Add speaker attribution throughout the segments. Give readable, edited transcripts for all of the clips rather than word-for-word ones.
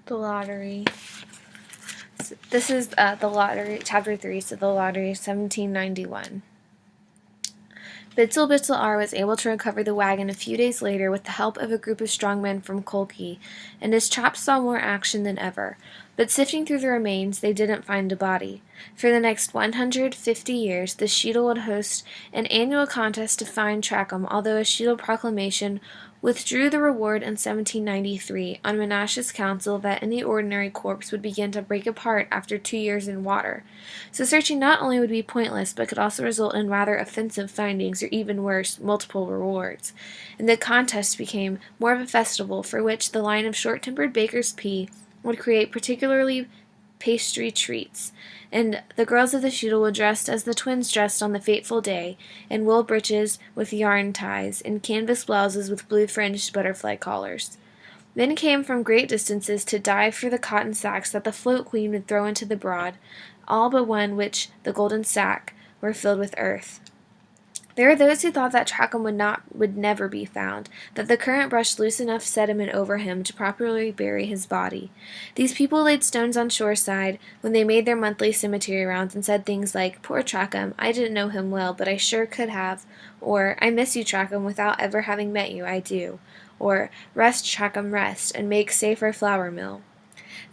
Speaker 1: The lottery. So this is the lottery, chapter 3, so the lottery, 1791. Bitzel Bitzel R was able to recover the wagon a few days later with the help of a group of strong men from Kolki, and his traps saw more action than ever. But sifting through the remains, they didn't find a body. For the next 150 years, the Sheedle would host an annual contest to find Trackham, although a Sheedle proclamation withdrew the reward in 1793 on Menashe's counsel that any ordinary corpse would begin to break apart after 2 years in water. So searching not only would be pointless, but could also result in rather offensive findings, or even worse, multiple rewards. And the contest became more of a festival for which the line of short-tempered Baker's P would create particularly pastry treats, and the girls of the Sheedle were dressed as the twins dressed on the fateful day, in wool breeches with yarn ties, and canvas blouses with blue-fringed butterfly collars. Men came from great distances to dive for the cotton sacks that the float queen would throw into the broad, all but one which, the golden sack, were filled with earth. There were those who thought that Trackham would never be found, that the current brushed loose enough sediment over him to properly bury his body. These people laid stones on shoreside when they made their monthly cemetery rounds, and said things like, "Poor Trackham, I didn't know him well, but I sure could have," or "I miss you, Trackham, without ever having met you, I do," or "Rest, Trackham, rest, and make safe our flour mill."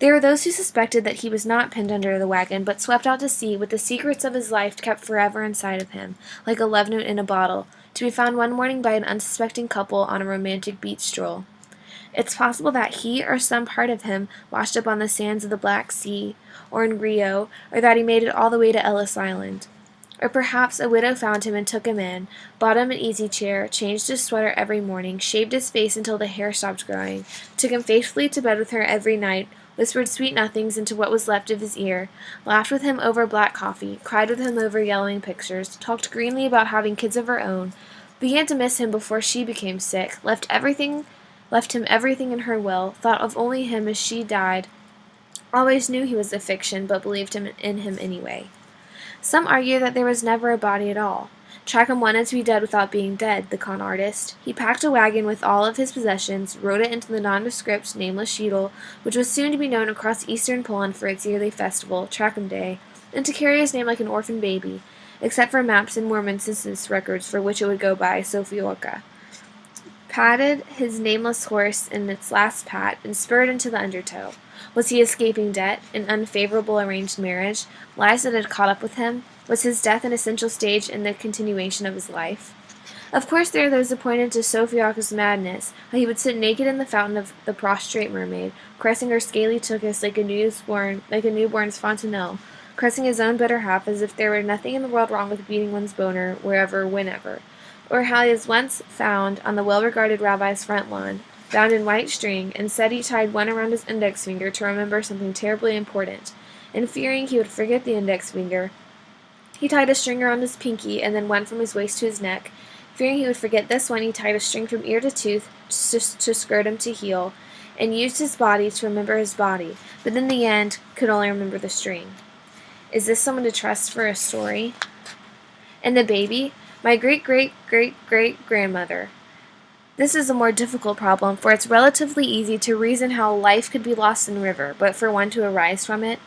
Speaker 1: There were those who suspected that he was not pinned under the wagon, but swept out to sea with the secrets of his life kept forever inside of him, like a love note in a bottle, to be found one morning by an unsuspecting couple on a romantic beach stroll. It's possible that he or some part of him washed up on the sands of the Black Sea, or in Rio, or that he made it all the way to Ellis Island. Or perhaps a widow found him and took him in, bought him an easy chair, changed his sweater every morning, shaved his face until the hair stopped growing, took him faithfully to bed with her every night, whispered sweet nothings into what was left of his ear, laughed with him over black coffee, cried with him over yellowing pictures, talked greenly about having kids of her own, began to miss him before she became sick, left him everything in her will, thought of only him as she died, always knew he was a fiction, but believed in him anyway. Some argue that there was never a body at all. Trackham wanted to be dead without being dead, the con artist. He packed a wagon with all of his possessions, rode it into the nondescript, nameless Sheedle, which was soon to be known across eastern Poland for its yearly festival, Trackham Day, and to carry his name like an orphan baby, except for maps and Mormon census records for which it would go by Sofiorka. Patted his nameless horse in its last pat, and spurred into the undertow. Was he escaping debt, an unfavorable arranged marriage, lies that had caught up with him? Was his death an essential stage in the continuation of his life? Of course there are those appointed to Sofiorka's madness, how he would sit naked in the fountain of the prostrate mermaid, caressing her scaly tuchus like a newborn's fontanelle, caressing his own better half as if there were nothing in the world wrong with beating one's boner wherever, whenever. Or how he was once found on the well-regarded rabbi's front lawn, bound in white string, and said he tied one around his index finger to remember something terribly important, and fearing he would forget the index finger, he tied a string around his pinky and then one from his waist to his neck. Fearing he would forget this one, he tied a string from ear to tooth to scrotum to heel, and used his body to remember his body, but in the end could only remember the string. Is this someone to trust for a story? And the baby? My great-great-great-great-grandmother. This is a more difficult problem, for it's relatively easy to reason how life could be lost in the river, but for one to arise from it.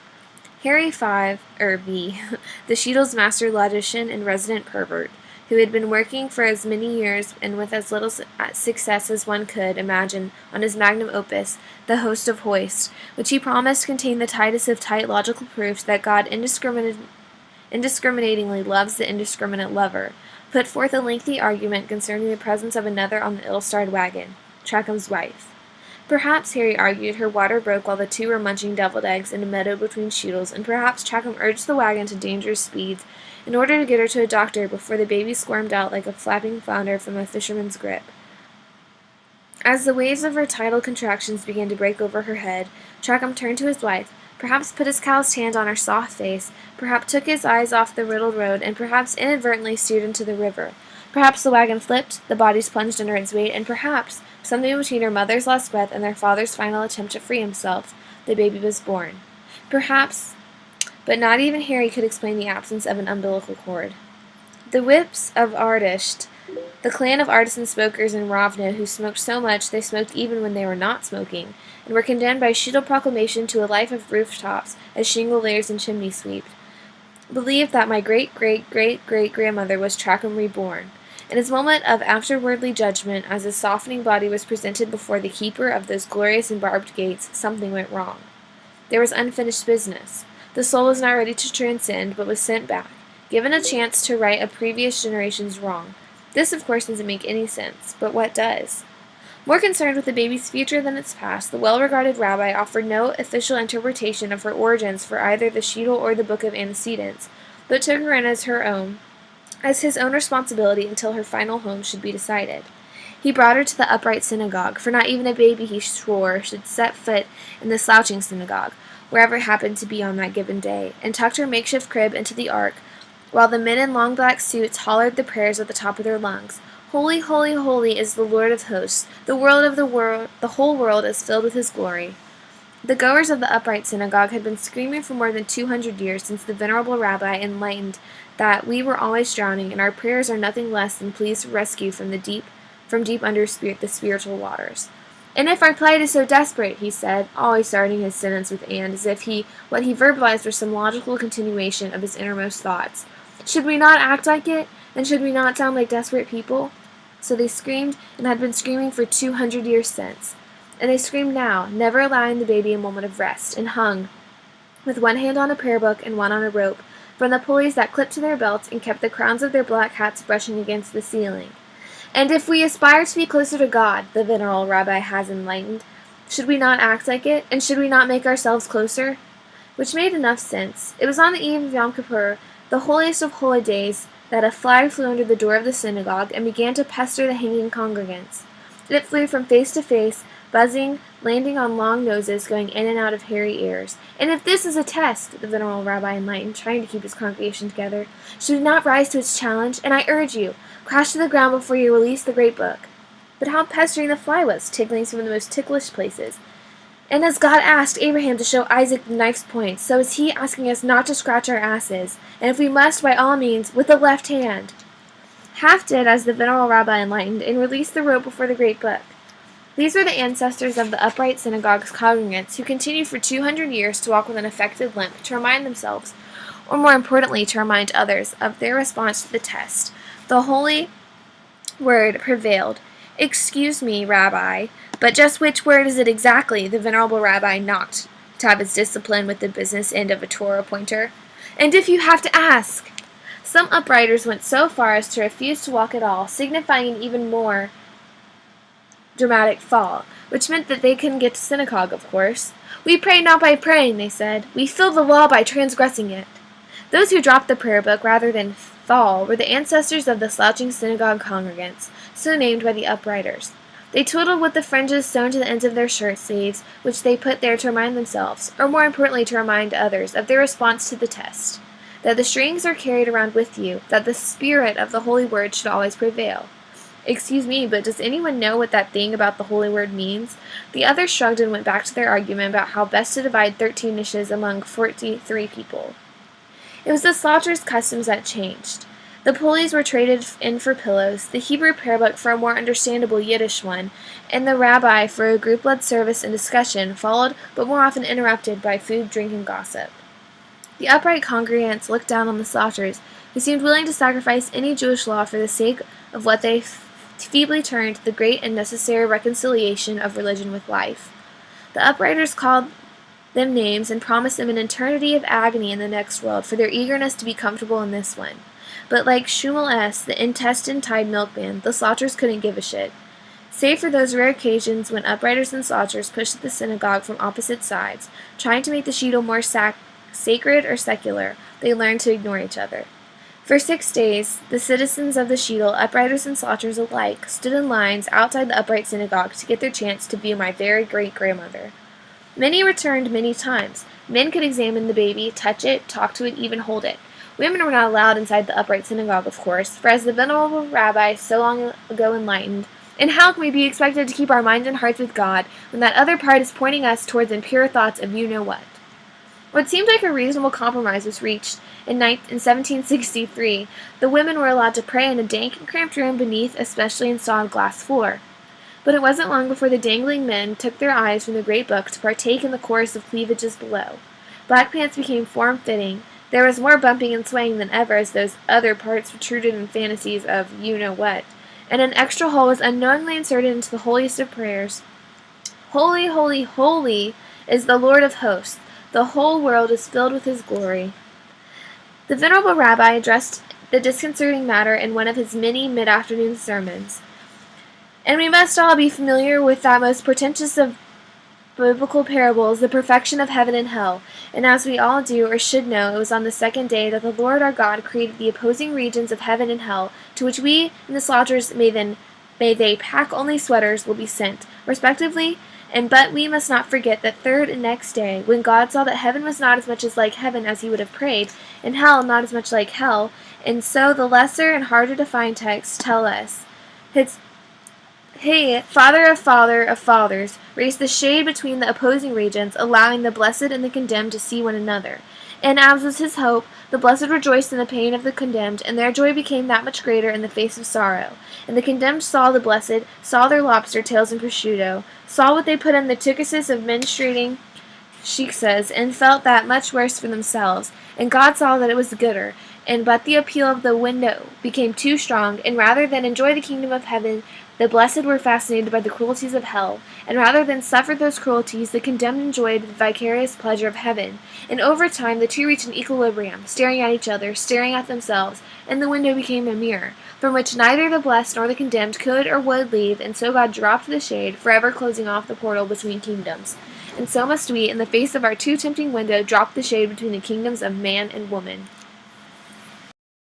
Speaker 1: Harry B., the Sheedle's master logician and resident pervert, who had been working for as many years and with as little success as one could imagine on his magnum opus, The Host of Hoist, which he promised contained the tightest of tight logical proofs that God indiscriminatingly loves the indiscriminate lover, put forth a lengthy argument concerning the presence of another on the ill-starred wagon, Trackham's wife. Perhaps, Harry argued, her water broke while the two were munching deviled eggs in a meadow between Sheedles, and perhaps Trackham urged the wagon to dangerous speeds in order to get her to a doctor before the baby squirmed out like a flapping flounder from a fisherman's grip. As the waves of her tidal contractions began to break over her head, Trackham turned to his wife, perhaps put his calloused hand on her soft face, perhaps took his eyes off the riddled road, and perhaps inadvertently steered into the river. Perhaps the wagon flipped, the bodies plunged under its weight, and perhaps, something between her mother's last breath and their father's final attempt to free himself, the baby was born. Perhaps, but not even Harry could explain the absence of an umbilical cord. The whips of artist The clan of artisan smokers in Ravna who smoked so much they smoked even when they were not smoking, and were condemned by Shidal proclamation to a life of rooftops as shingle layers and chimney sweeps, believed that my great-great-great-great-grandmother was Tracham reborn. In his moment of afterwardly judgment, as his softening body was presented before the keeper of those glorious and barbed gates, something went wrong. There was unfinished business. The soul was not ready to transcend, but was sent back, given a chance to right a previous generation's wrong. This, of course, doesn't make any sense, but what does? More concerned with the baby's future than its past, the well-regarded rabbi offered no official interpretation of her origins for either the Shidal or the Book of Antecedents, but took her in as his own responsibility until her final home should be decided. He brought her to the upright synagogue, for not even a baby, he swore, should set foot in the slouching synagogue, wherever it happened to be on that given day, and tucked her makeshift crib into the ark, while the men in long black suits hollered the prayers at the top of their lungs. Holy, holy, holy is the Lord of hosts. The whole world is filled with his glory. The goers of the upright synagogue had been screaming for more than 200 years since the venerable rabbi enlightened that we were always drowning, and our prayers are nothing less than pleas for rescue from deep under the spiritual waters. And if our plight is so desperate, he said, always starting his sentence with and, as if what he verbalized was some logical continuation of his innermost thoughts. Should we not act like it? And should we not sound like desperate people? So they screamed, and had been screaming for 200 years since. And they screamed now, never allowing the baby a moment of rest, and hung, with one hand on a prayer book and one on a rope, from the pulleys that clipped to their belts and kept the crowns of their black hats brushing against the ceiling. And if we aspire to be closer to God, the venerable rabbi has enlightened, should we not act like it, and should we not make ourselves closer? Which made enough sense. It was on the eve of Yom Kippur, the holiest of holy days, that a fly flew under the door of the synagogue and began to pester the hanging congregants. It flew from face to face, buzzing, landing on long noses, going in and out of hairy ears. And if this is a test, the venerable rabbi enlightened, trying to keep his congregation together, should we not rise to its challenge? And I urge you, crash to the ground before you release the great book. But how pestering the fly was, tickling some of the most ticklish places. And as God asked Abraham to show Isaac the knife's point, so is he asking us not to scratch our asses, and if we must, by all means, with the left hand. Half did as the venerable rabbi enlightened, and released the rope before the great book. These were the ancestors of the upright synagogue's congregants, who continued for 200 years to walk with an affected limp, to remind themselves, or more importantly, to remind others, of their response to the test. The holy word prevailed. Excuse me, Rabbi, but just which word is it exactly? The venerable rabbi knocked to have his discipline with the business end of a Torah pointer. And if you have to ask. Some upriders went so far as to refuse to walk at all, signifying an even more dramatic fall, which meant that they couldn't get to synagogue, of course. We pray not by praying, they said. We fill the law by transgressing it. Those who dropped the prayer book rather than fall were the ancestors of the slouching synagogue congregants, so named by the upriders. They twiddled with the fringes sewn to the ends of their shirt sleeves, which they put there to remind themselves, or more importantly to remind others, of their response to the test, that the strings are carried around with you, that the spirit of the holy word should always prevail. Excuse me, but does anyone know what that thing about the holy word means? The others shrugged and went back to their argument about how best to divide 13 niches among 43 people. It was the sloucher's customs that changed. The pulleys were traded in for pillows, the Hebrew prayer book for a more understandable Yiddish one, and the rabbi for a group-led service and discussion, followed but more often interrupted by food, drink, and gossip. The upright congregants looked down on the slouchers, who seemed willing to sacrifice any Jewish law for the sake of what they feebly termed the great and necessary reconciliation of religion with life. The upriders called them names and promised them an eternity of agony in the next world for their eagerness to be comfortable in this one. But like Shmuel S., the intestine-tied milkman, the slouchers couldn't give a shit. Save for those rare occasions when upriders and slouchers pushed at the synagogue from opposite sides, trying to make the shidduch more sacred or secular, they learned to ignore each other. For 6 days, the citizens of the shidduch, upriders and slouchers alike, stood in lines outside the upright synagogue to get their chance to view my very great-grandmother. Many returned many times. Men could examine the baby, touch it, talk to it, even hold it. Women were not allowed inside the upright synagogue, of course, for as the venerable rabbi so long ago enlightened, and how can we be expected to keep our minds and hearts with God when that other part is pointing us towards impure thoughts of you-know-what? What seemed like a reasonable compromise was reached. In 1763, the women were allowed to pray in a dank and cramped room beneath a specially installed glass floor. But it wasn't long before the dangling men took their eyes from the great book to partake in the chorus of cleavages below. Black pants became form-fitting. There was more bumping and swaying than ever as those other parts protruded in fantasies of you-know-what, and an extra hole was unknowingly inserted into the holiest of prayers. Holy, holy, holy is the Lord of hosts. The whole world is filled with his glory. The venerable rabbi addressed the disconcerting matter in one of his many mid-afternoon sermons. And we must all be familiar with that most portentous of biblical parables, the perfection of heaven and hell. And as we all do or should know, it was on the second day that the Lord our God created the opposing regions of heaven and hell, to which we and the slaughters may they pack only sweaters will be sent, respectively. But we must not forget that third and next day, when God saw that heaven was not as much as like heaven as he would have prayed, and hell not as much like hell, and so the lesser and harder to find texts tell us, Hey, Father of fathers, raised the shade between the opposing regions, allowing the blessed and the condemned to see one another. And as was his hope, the blessed rejoiced in the pain of the condemned, and their joy became that much greater in the face of sorrow. And the condemned saw the blessed, saw their lobster tails and prosciutto, saw what they put in the tucuses of menstruating shiksas, and felt that much worse for themselves. And God saw that it was gooder, but the appeal of the window became too strong, and rather than enjoy the kingdom of heaven, the blessed were fascinated by the cruelties of hell, and rather than suffer those cruelties, the condemned enjoyed the vicarious pleasure of heaven. And over time, the two reached an equilibrium, staring at each other, staring at themselves, and the window became a mirror, from which neither the blessed nor the condemned could or would leave, and so God dropped the shade, forever closing off the portal between kingdoms. And so must we, in the face of our too tempting window, drop the shade between the kingdoms of man and woman.